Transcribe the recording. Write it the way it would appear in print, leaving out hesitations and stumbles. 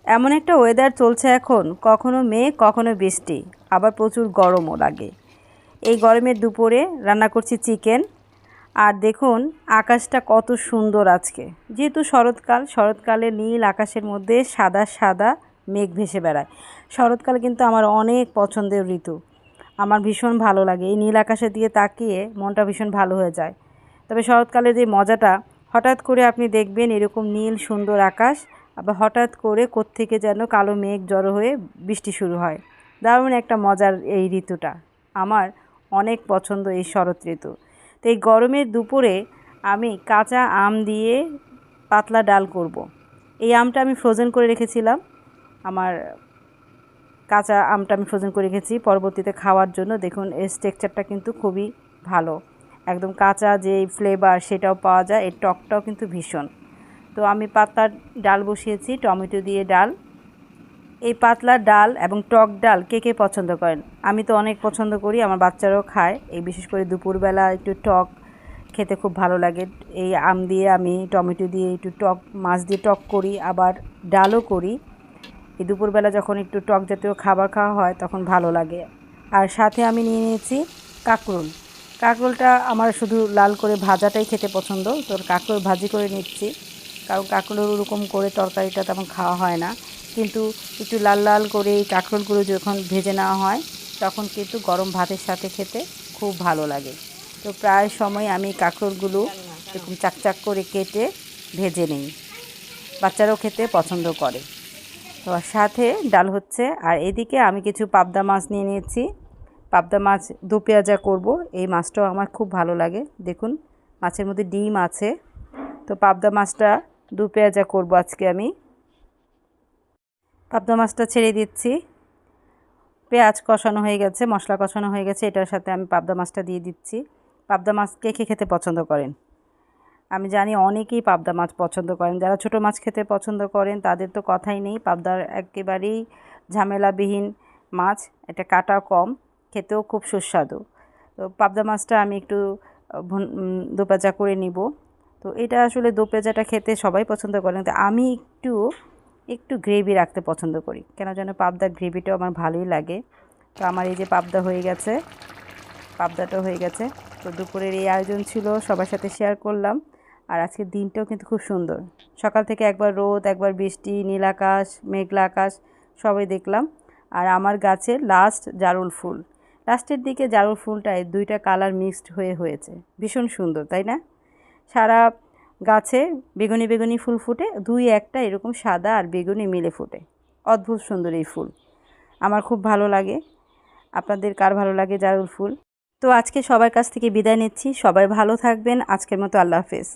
এমন একটা ওয়েদার চলছে এখন, কখনো মেঘ কখনো বৃষ্টি, আবার প্রচুর গরমও লাগে। এই গরমের দুপুরে রান্না করছি চিকেন। আর দেখুন আকাশটা কত সুন্দর আজকে, যেহেতু শরৎকালে নীল আকাশের মধ্যে সাদা সাদা মেঘ ভেসে বেড়ায়। শরৎকাল কিন্তু আমার অনেক পছন্দের ঋতু, আমার ভীষণ ভালো লাগে। এই নীল আকাশের দিকে তাকিয়ে মনটা ভীষণ ভালো হয়ে যায়। তবে শরৎকালের যে মজাটা, হঠাৎ করে আপনি দেখবেন এরকম নীল সুন্দর আকাশ, আবার হঠাৎ করে কোত্থেকে যেন কালো মেঘ জড়ো হয়ে বৃষ্টি শুরু হয়। দারুণ একটা মজার এই ঋতুটা, আমার অনেক পছন্দ এই শরৎ ঋতু। তো এই গরমের দুপুরে আমি কাঁচা আম দিয়ে পাতলা ডাল করব। এই আমটা আমি ফ্রোজেন করে রেখেছিলাম, আমার কাঁচা আমটা আমি ফ্রোজেন করে রেখেছি পরবর্তীতে খাওয়ার জন্য। দেখুন এর টেক্সচারটা কিন্তু খুবই ভালো, একদম কাঁচা যে ফ্লেভার সেটাও পাওয়া যায়, এর টকটাও কিন্তু ভীষণ। তো আমি পাতলা ডাল বসিয়েছি, টমেটো দিয়ে ডাল। এই পাতলা ডাল এবং টক ডাল কে কে পছন্দ করেন? আমি তো অনেক পছন্দ করি, আমার বাচ্চারাও খায়। এই বিশেষ করে দুপুরবেলা একটু টক খেতে খুব ভালো লাগে। এই আম দিয়ে আমি টমেটো দিয়ে একটু টক, মাছ দিয়ে টক করি, আবার ডালও করি। এই দুপুরবেলা যখন একটু টক জাতীয় খাবার খাওয়া হয় তখন ভালো লাগে। আর সাথে আমি নিয়ে নিয়েছি কাঁকরোল। কাঁকরোলটা আমার শুধু লাল করে ভাজাটাই খেতে পছন্দ, তো কাঁকরোল ভাজি করে নিচ্ছি, কারণ কাঁকরোল ওরকম করে তরকারিটা তেমন খাওয়া হয় না। কিন্তু একটু লাল লাল করে এই কাঁকরোলগুলো যখন ভেজে নেওয়া হয় তখন কিন্তু গরম ভাতের সাথে খেতে খুব ভালো লাগে। তো প্রায় সময় আমি কাঁকরোলগুলো এরকম চাকচাক করে কেটে ভেজে নিই, বাচ্চারাও খেতে পছন্দ করে। তো সাথে ডাল হচ্ছে। আর এদিকে আমি কিছু পাবদা মাছ নিয়ে নিয়েছি, পাবদা মাছ দো পেঁয়াজা করব। এই মাছটাও আমার খুব ভালো লাগে। দেখুন মাছের মধ্যে ডিম আছে, তো পাবদা মাছটা দু পেঁয়াজা করব আজকে আমি। পাবদা মাছটা ছেড়ে দিচ্ছি, পেঁয়াজ কষানো হয়ে গেছে, মশলা কষানো হয়ে গেছে, এটার সাথে আমি পাবদা মাছটা দিয়ে দিচ্ছি। পাবদা মাছ কে কে খেতে পছন্দ করেন? আমি জানি অনেকেই পাবদা মাছ পছন্দ করেন। যারা ছোটো মাছ খেতে পছন্দ করেন তাদের তো কথাই নেই, পাবদার একেবারেই ঝামেলাবিহীন মাছ, এটা কাটা কম, খেতেও খুব সুস্বাদু। তো পাবদা মাছটা আমি একটু দোপেঁজা করে নিব। তো এটা আসলে দোপেঁজাটা খেতে সবাই পছন্দ করেন, তো আমি একটু গ্রেভি রাখতে পছন্দ করি, কেন যেন পাবদার গ্রেভিটাও আমার ভালোই লাগে। তো আমার এই যে পাবদা হয়ে গেছে, পাবদাটাও হয়ে গেছে। তো দুপুরের এই আয়োজন ছিল, সবার সাথে শেয়ার করলাম। আর আজকের দিনটাও কিন্তু খুব সুন্দর, সকাল থেকে একবার রোদ একবার বৃষ্টি, নীল আকাশ মেঘলা আকাশ সবই দেখলাম। আর আমার গাছে লাস্ট জারুল ফুল, লাস্টের দিকে জারুল ফুলটায় দুইটা কালার মিক্সড হয়েছে, ভীষণ সুন্দর তাই না? সারা গাছে বেগুনি বেগুনি ফুল ফুটে, দুই একটা এরকম সাদা আর বেগুনি মিলে ফুটে, অদ্ভুত সুন্দর এই ফুল, আমার খুব ভালো লাগে। আপনাদের কার ভালো লাগে জারুল ফুল? তো আজকে সবার কাছ থেকে বিদায় নিচ্ছি, সবাই ভালো থাকবেন। আজকের মতো আল্লাহ হাফেজ।